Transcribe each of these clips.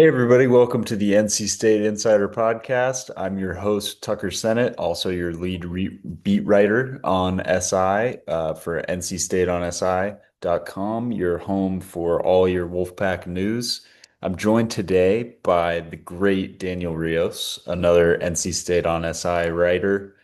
Hey everybody, welcome to the NC State Insider Podcast. I'm your host, Tucker Sennett, also your lead beat writer on SI for NC State on SI.com, your home for all your Wolfpack news. I'm joined today by the great Daniel Rios, another NC State on SI writer,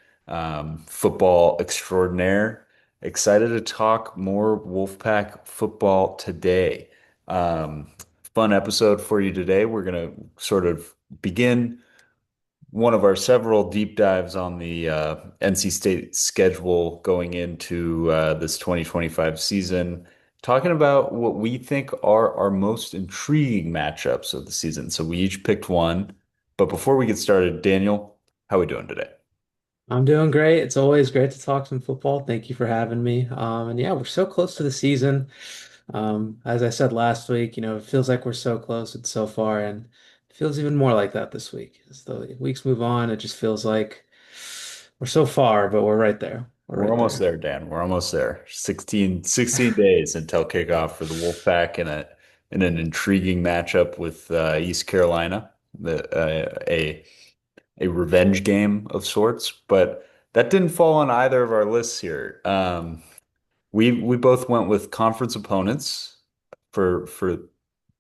football extraordinaire. Excited to talk more Wolfpack football today. Um, Fun episode for you today. We're going to sort of begin one of our several deep dives on the NC State schedule going into this 2025 season, talking about what we think are our most intriguing matchups of the season. So we each picked one. But before we get started, Daniel, how are we doing today? I'm doing great. It's always great to talk some football. Thank you for having me. And yeah, we're so close to the season. As I said last week, it feels like we're so close and so far, and it feels even more like that this week. As the weeks move on, it just feels like we're so far, but we're right there. We're We're right almost there. there, Dan. We're almost there. 16 days until kickoff for the Wolfpack in an intriguing matchup with East Carolina, a revenge game of sorts. But that didn't fall on either of our lists here. We both went with conference opponents for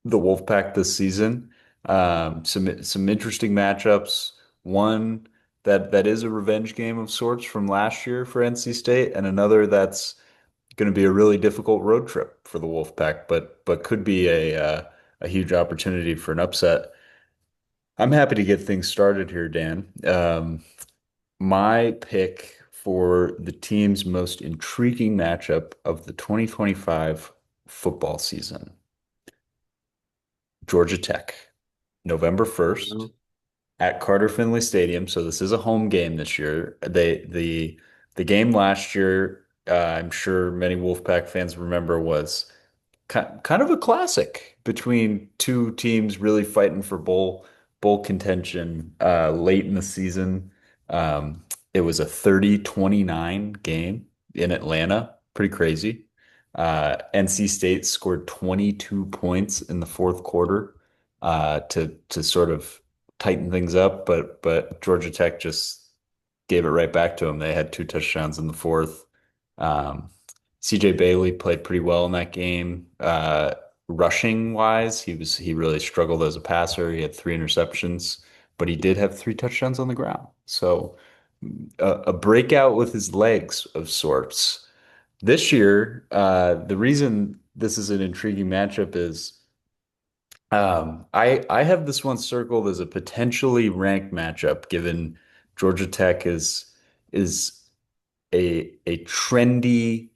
the Wolfpack this season. Some interesting matchups. One that is a revenge game of sorts from last year for NC State, and another that's going to be a really difficult road trip for the Wolfpack, but could be a huge opportunity for an upset. I'm happy to get things started here, Dan. My pick for the team's most intriguing matchup of the 2025 football season, Georgia Tech, November 1st Um, at Carter Finley Stadium. So this is a home game this year. The game last year, I'm sure many Wolfpack fans remember, was kind of a classic between two teams really fighting for bowl contention late in the season. Um, it was a 30-29 game in Atlanta. Pretty crazy. NC State scored 22 points in the fourth quarter to sort of tighten things up, but Georgia Tech just gave it right back to them. They had two touchdowns in the fourth. Um, CJ Bailey played pretty well in that game. Rushing wise, he really struggled as a passer. He had three interceptions, but he did have three touchdowns on the ground. So a breakout with his legs of sorts. This year, the reason this is an intriguing matchup is I have this one circled as a potentially ranked matchup, given Georgia Tech is a trendy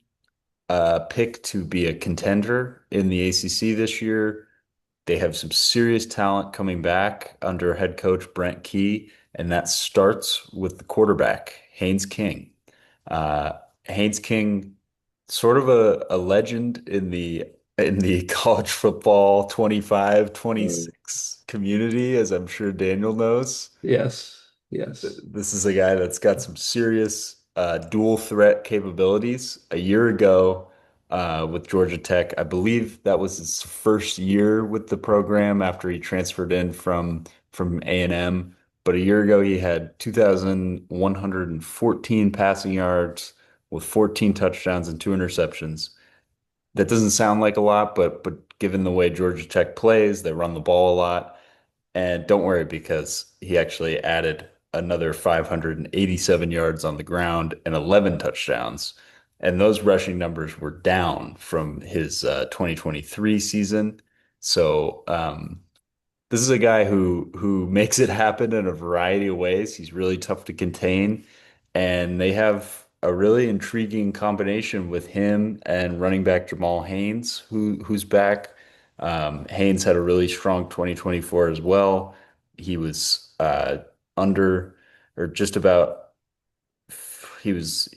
pick to be a contender in the ACC this year. They have some serious talent coming back under head coach Brent Key, and that starts with the quarterback, Haynes King. Uh, Haynes King, sort of a legend in the college football 25, Mm. 26 community, as I'm sure Daniel knows. Yes, yes. This is a guy that's got some serious dual threat capabilities. A year ago, with Georgia Tech, I believe that was his first year with the program after he transferred in from A&M. But a year ago, he had 2,114 passing yards with 14 touchdowns and two interceptions. That doesn't sound like a lot, but given the way Georgia Tech plays, they run the ball a lot. And don't worry because he actually added another 587 yards on the ground and 11 touchdowns. And those rushing numbers were down from his 2023 season. So this is a guy who makes it happen in a variety of ways. He's really tough to contain, and they have a really intriguing combination with him and running back Jamal Haynes, who's back. Haynes had a really strong 2024 as well. He was under or just about he was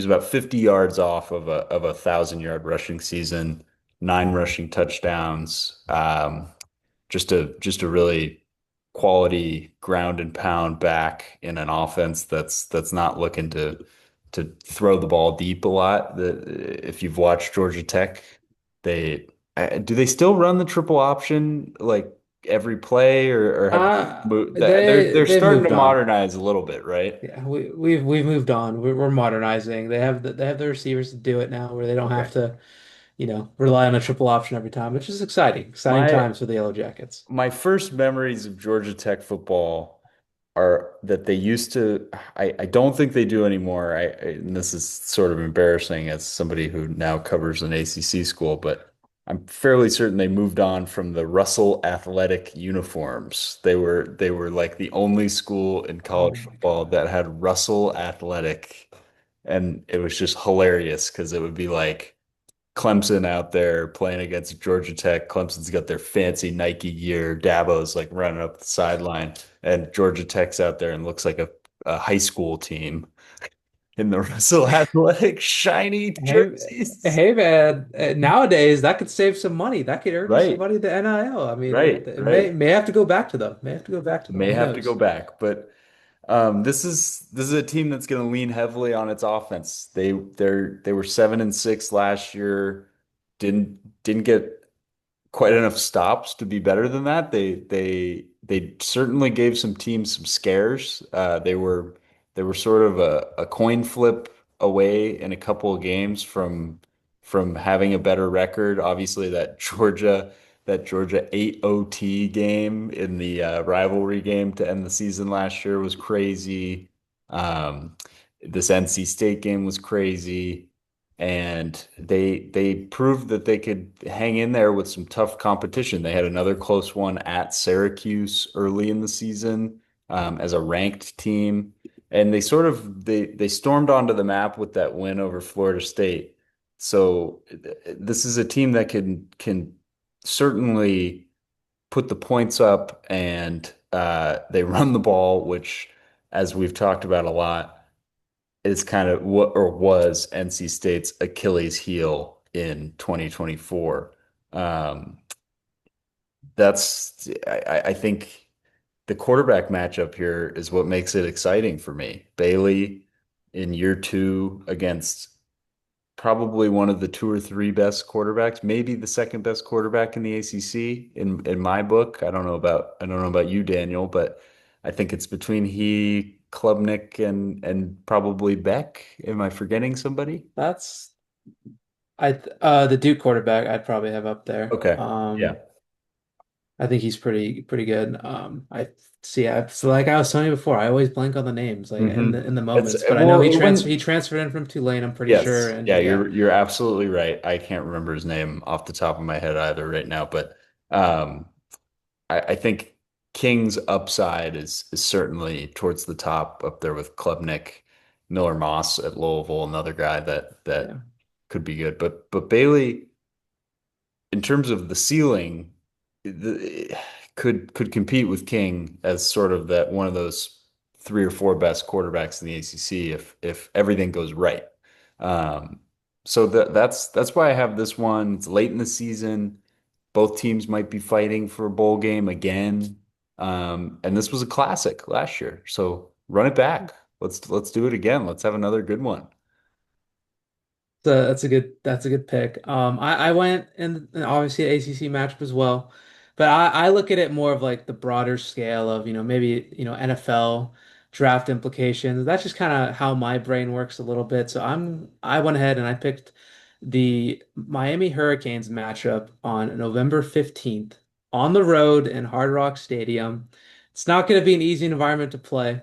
about 50 yards off of a 1,000 yard rushing season, nine rushing touchdowns. Just a really quality ground and pound back in an offense that's not looking to throw the ball deep a lot. If you've watched Georgia Tech, they do they still run the triple option like every play, or have they moved? They're They've starting to moved on. modernize a little bit, right? Yeah, we've moved on. We're modernizing. They have the receivers to do it now, where they don't have Okay. to, rely on a triple option every time, which is exciting. Exciting My times for the Yellow Jackets. my first memories of Georgia Tech football are that they used to, I don't think they do anymore. And this is sort of embarrassing as somebody who now covers an ACC school, but I'm fairly certain they moved on from the Russell athletic uniforms. They were like the only school in Oh college my football God. that had Russell athletic, and it was just hilarious because it would be like Clemson out there playing against Georgia Tech. Clemson's got their fancy Nike gear. Dabo's like running up the sideline, and Georgia Tech's out there and looks like a high school team in the Russell Athletic shiny Hey, jerseys. hey, man. Nowadays, that could save some money. That could earn you some Right, money. The NIL. I mean, right, it right. may have to go back to them. May have to go back to them. May Who have to go knows? back, but this is a team that's going to lean heavily on its offense. They were 7-6 last year. Didn't get quite enough stops to be better than that. They certainly gave some teams some scares. They were sort of a coin flip away in a couple of games from having a better record. Obviously, that Georgia 8 OT game in the rivalry game to end the season last year was crazy. This NC State game was crazy, and they proved that they could hang in there with some tough competition. They had another close one at Syracuse early in the season, as a ranked team, and they stormed onto the map with that win over Florida State. So this is a team that can certainly put the points up, and they run the ball, which, as we've talked about a lot, is kind of what, or was, NC State's Achilles heel in 2024. Um, I think the quarterback matchup here is what makes it exciting for me. Bailey in year two against probably one of the two or three best quarterbacks, maybe the second best quarterback in the ACC in my book. I don't know about you, Daniel, but I think it's between he, Klubnik, and probably Beck. Am I forgetting somebody? That's the Duke quarterback I'd probably have up there. Okay. Yeah. I think he's pretty good. I see. So like I was telling you before, I always blank on the names like Hmm. in the It's moments. But I know well, he when transferred in from Tulane, I'm pretty sure. yes, And yeah, yeah, you're absolutely right. I can't remember his name off the top of my head either right now, but um, I think King's upside is certainly towards the top up there with Klubnik, Miller Moss at Louisville, another guy that yeah, could be good. But Bailey, in terms of the ceiling, the, could compete with King as sort of that one of those three or four best quarterbacks in the ACC if everything goes right. Um, so that's why I have this one. It's late in the season. Both teams might be fighting for a bowl game again. And this was a classic last year. So run it back. Let's do it again. Let's have another good one. so that's a good pick. I went in obviously an ACC matchup as well, but I look at it more of like the broader scale of maybe NFL draft implications. That's just kind of how my brain works a little bit. So I went ahead and I picked the Miami Hurricanes matchup on November 15th on the road in Hard Rock Stadium. It's not going to be an easy environment to play,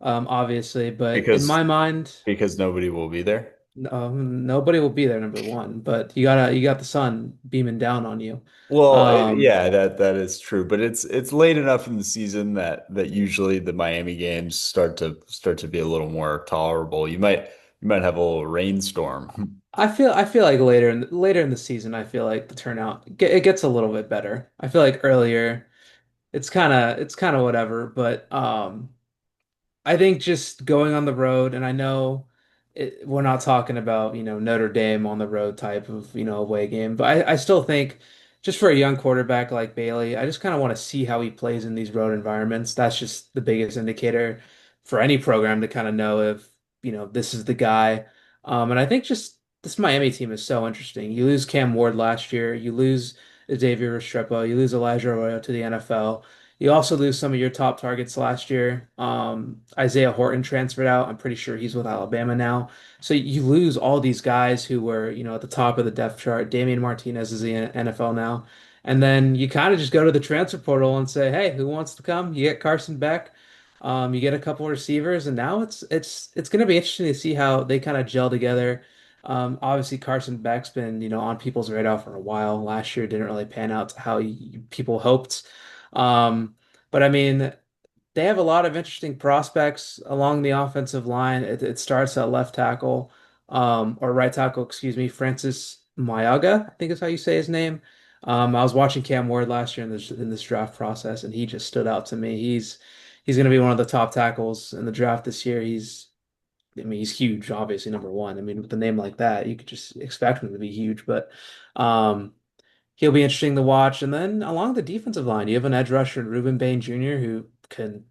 obviously, but in because my mind. because nobody will be there. Nobody will be there, number one, but you got the sun beaming down on you. Well, Um, yeah, that is true, but it's late enough in the season that usually the Miami games start to be a little more tolerable. You might have a little rainstorm. I feel like later in the season, I feel like the turnout it gets a little bit better. I feel like earlier, it's kind of whatever, but I think just going on the road, and I know we're not talking about, Notre Dame on the road type of, away game, but I still think just for a young quarterback like Bailey, I just kind of want to see how he plays in these road environments. That's just the biggest indicator for any program to kind of know if, this is the guy. And I think just this Miami team is so interesting. You lose Cam Ward last year, you lose Xavier Restrepo. You lose Elijah Arroyo to the NFL. You also lose some of your top targets last year. Isaiah Horton transferred out. I'm pretty sure he's with Alabama now. So you lose all these guys who were, at the top of the depth chart. Damian Martinez is in the NFL now. And then you kind of just go to the transfer portal and say, hey, who wants to come? You get Carson Beck. You get a couple receivers, and now it's going to be interesting to see how they kind of gel together. Obviously, Carson Beck's been, on people's radar for a while. Last year didn't really pan out to how people hoped. Um, but I mean, they have a lot of interesting prospects along the offensive line. It starts at left tackle, or right tackle, excuse me, Francis Mayaga, I think is how you say his name. I was watching Cam Ward last year in this draft process, and he just stood out to me. He's going to be one of the top tackles in the draft this year. I mean, he's huge, obviously number one. I mean, with a name like that, you could just expect him to be huge, but um, he'll be interesting to watch. And then along the defensive line, you have an edge rusher in Ruben Bain Jr. who can,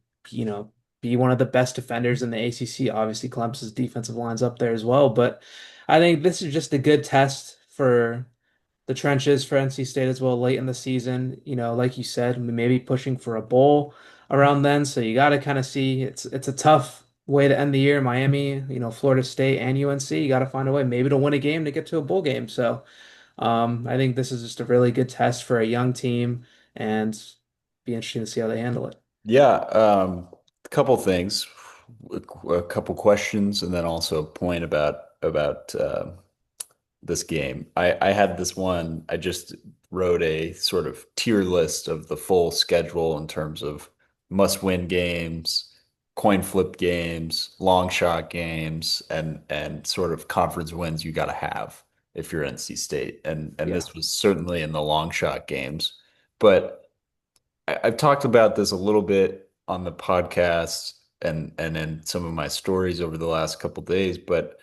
be one of the best defenders in the ACC. Obviously, Clemson's defensive line's up there as well, but I think this is just a good test for the trenches for NC State as well late in the season. Like you said, maybe pushing for a bowl around then. So you got to kind of see it's a tough way to end the year. Miami, Florida State and UNC, you got to find a way maybe to win a game to get to a bowl game. So I think this is just a really good test for a young team and be interesting to see how they handle it. Yeah, a couple things, a couple questions, and then also a point about this game. I had this one. I just wrote a sort of tier list of the full schedule in terms of must-win games, coin flip games, long shot games, and sort of conference wins you got to have if you're NC State. And Yeah. this was certainly in the long shot games, but I've talked about this a little bit on the podcast and in some of my stories over the last couple days, but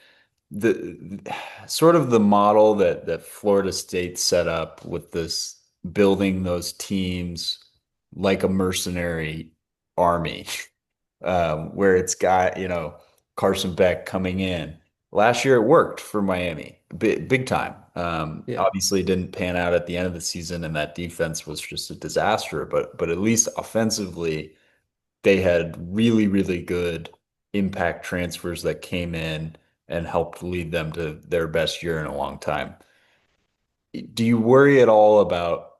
the sort of the model that Florida State set up with this building those teams like a mercenary army, where it's got, Carson Beck coming in. Last year it worked for Miami, big time. Yeah. Obviously it didn't pan out at the end of the season, and that defense was just a disaster. But at least offensively, they had really, really good impact transfers that came in and helped lead them to their best year in a long time. Do you worry at all about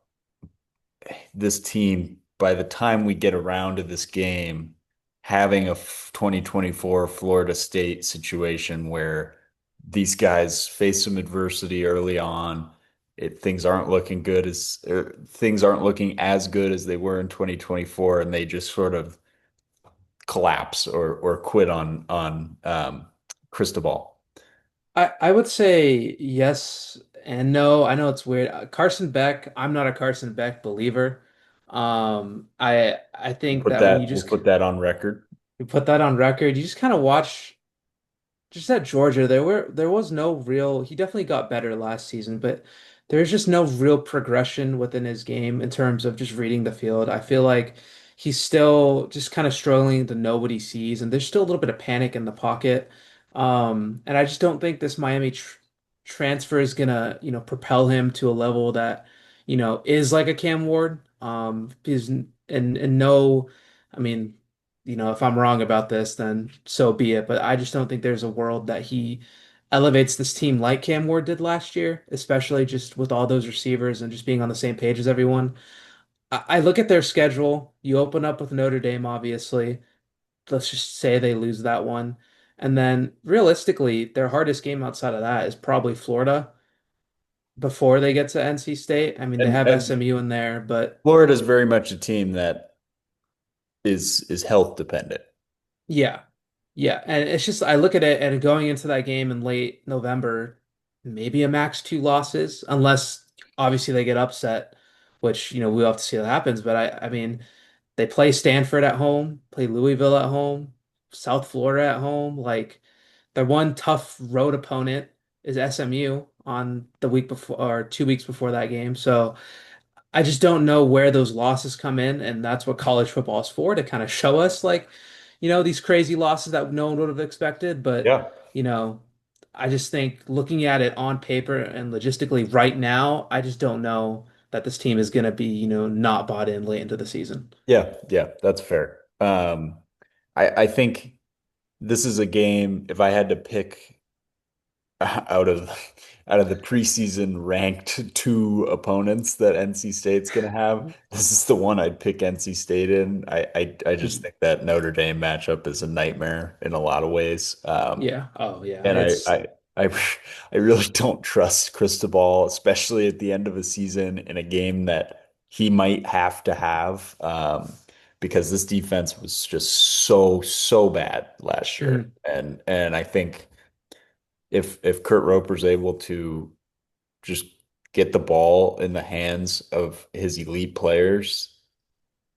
this team by the time we get around to this game having a 2024 Florida State situation where these guys face some adversity early on? Things aren't looking good things aren't looking as good as they were in 2024, and they just sort of collapse or quit on Cristobal. I would say yes and no. I know it's weird. Carson Beck, I'm not a Carson Beck believer. I think that when you We'll just put that on record. you put that on record, you just kind of watch. Just at Georgia, there was no real. He definitely got better last season, but there's just no real progression within his game in terms of just reading the field. I feel like he's still just kind of struggling to know what he sees, and there's still a little bit of panic in the pocket. And I just don't think this Miami transfer is gonna, propel him to a level that, is like a Cam Ward. Is and no, I mean if I'm wrong about this, then so be it. But I just don't think there's a world that he elevates this team like Cam Ward did last year, especially just with all those receivers and just being on the same page as everyone. I look at their schedule. You open up with Notre Dame, obviously. Let's just say they lose that one. And then realistically, their hardest game outside of that is probably Florida before they get to NC State. I mean, they have And SMU in there, but Florida is very much a team that is health dependent. yeah. Yeah. And it's just, I look at it and going into that game in late November, maybe a max two losses, unless obviously they get upset, which, we'll have to see what happens. But I mean, they play Stanford at home, play Louisville at home, South Florida at home. Like their one tough road opponent is SMU on the week before or 2 weeks before that game. So, I just don't know where those losses come in, and that's what college football is for, to kind of show us like, these crazy losses that no one would have expected. But, Yeah. you know, I just think looking at it on paper and logistically right now, I just don't know that this team is going to be, not bought in late into the season. Yeah, yeah, that's fair. I think this is a game, if I had to pick out of out of the preseason ranked two opponents that NC State's going to have, this is the one I'd pick NC State in. I just Mhm. think that Notre Dame matchup is a nightmare in a lot of ways. Yeah. Oh, yeah. And I I really don't trust Cristobal, especially at the end of a season in a game that he might have to have, because this defense was just so bad last year. Mhm. And I think if Kurt Roper's able to just get the ball in the hands of his elite players,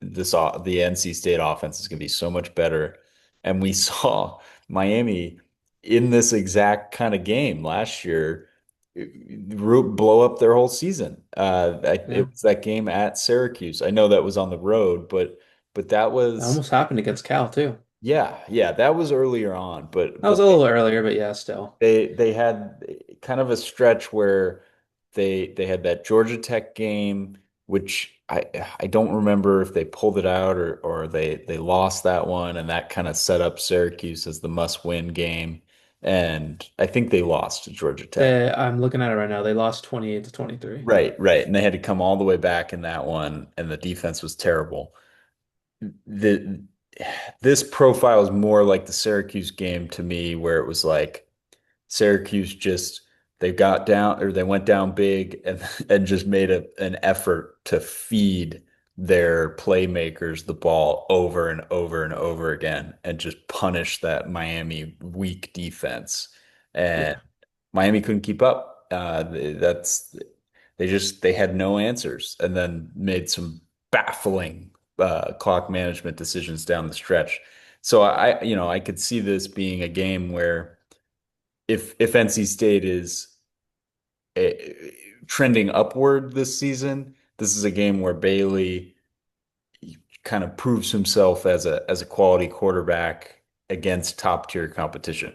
the NC State offense is going to be so much better. And we saw Miami in this exact kind of game last year blow up their whole season. Yeah. It was that game at Syracuse. I know that was on the road, but that That was almost happened against Cal too. yeah, that was earlier on. That was a little earlier, but yeah, still. They had kind of a stretch where they had that Georgia Tech game, which I don't remember if they pulled it out or they lost that one, and that kind of set up Syracuse as the must-win game. And I think they lost to Georgia Tech. I'm looking at it right now. They lost 28 to 23. Right, right. And they had to come all the way back in that one, and the defense was terrible. The this profile is more like the Syracuse game to me, where it was like Syracuse just they got down or they went down big and just made an effort to feed their playmakers the ball over and over and over again and just punish that Miami weak defense. And Yeah. Miami couldn't keep up. That's they had no answers and then made some baffling clock management decisions down the stretch. So I could see this being a game where if NC State is uh, trending upward this season, this is a game where Bailey kind of proves himself as a quality quarterback against top tier competition.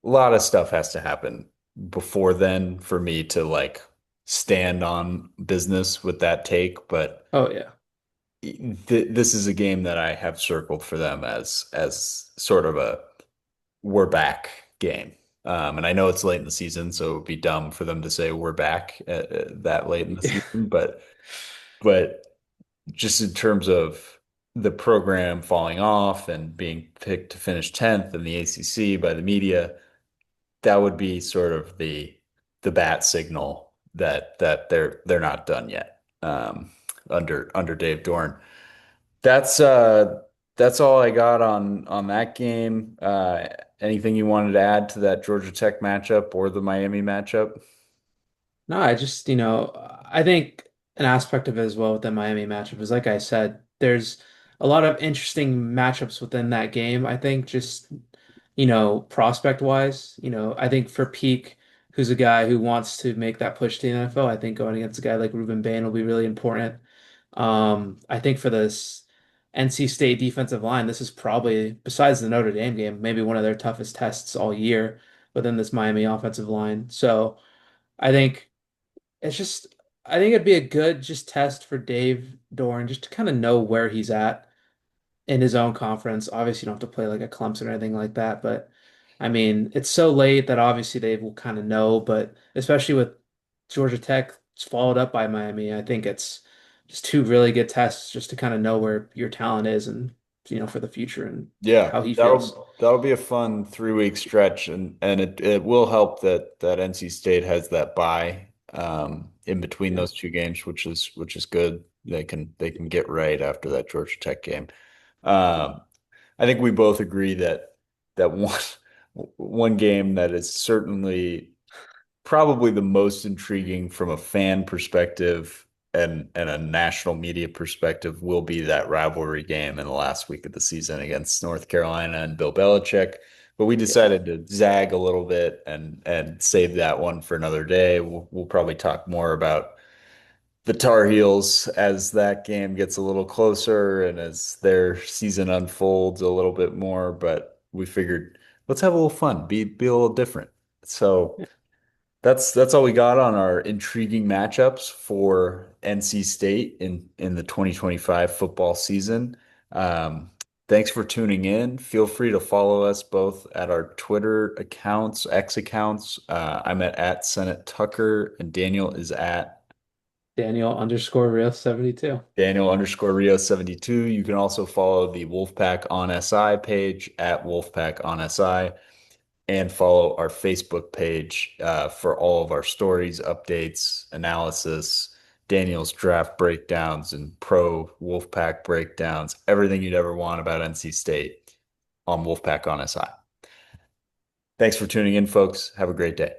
A lot of stuff has to happen before then for me to like stand on business with that take, but Oh, yeah. this is a game that I have circled for them as sort of a we're back game. And I know it's late in the season, so it would be dumb for them to say we're back that late in the season. But just in terms of the program falling off and being picked to finish 10th in the ACC by the media, that would be sort of the bat signal that they're not done yet under Dave Dorn. That's uh that's all I got on that game. Anything you wanted to add to that Georgia Tech matchup or the Miami matchup? No, I just, I think an aspect of it as well with the Miami matchup is like I said, there's a lot of interesting matchups within that game. I think just, prospect wise, I think for Peak, who's a guy who wants to make that push to the NFL, I think going against a guy like Ruben Bain will be really important. I think for this NC State defensive line, this is probably, besides the Notre Dame game, maybe one of their toughest tests all year within this Miami offensive line. So I think. It's just, I think it'd be a good just test for Dave Doran just to kind of know where he's at in his own conference. Obviously, you don't have to play like a Clemson or anything like that, but I mean, it's so late that obviously they will kind of know, but especially with Georgia Tech followed up by Miami, I think it's just two really good tests just to kind of know where your talent is and, for the future and Yeah, how he feels. that'll be a fun 3 week stretch, and it will help that NC State has that bye in between Yeah. those two games, which is good. They can get right after that Georgia Tech game. Um, I think we both agree that one game that is certainly probably the most intriguing from a fan perspective and a national media perspective will be that rivalry game in the last week of the season against North Carolina and Bill Belichick. But we Yeah. decided to zag a little bit and save that one for another day. We'll probably talk more about the Tar Heels as that game gets a little closer and as their season unfolds a little bit more. But we figured let's have a little fun, be a little different. So that's all we got on our intriguing matchups for NC State in the 2025 football season. Um, Thanks for tuning in. Feel free to follow us both at our Twitter accounts, X accounts. I'm at Senate Tucker, and Daniel is at Daniel underscore real 72. Daniel underscore Rio 72. You can also follow the Wolfpack on SI page at Wolfpack on SI and follow our Facebook page for all of our stories, updates, analysis, Daniel's draft breakdowns, and pro Wolfpack breakdowns, everything you'd ever want about NC State on Wolfpack on SI. Thanks for tuning in, folks. Have a great day.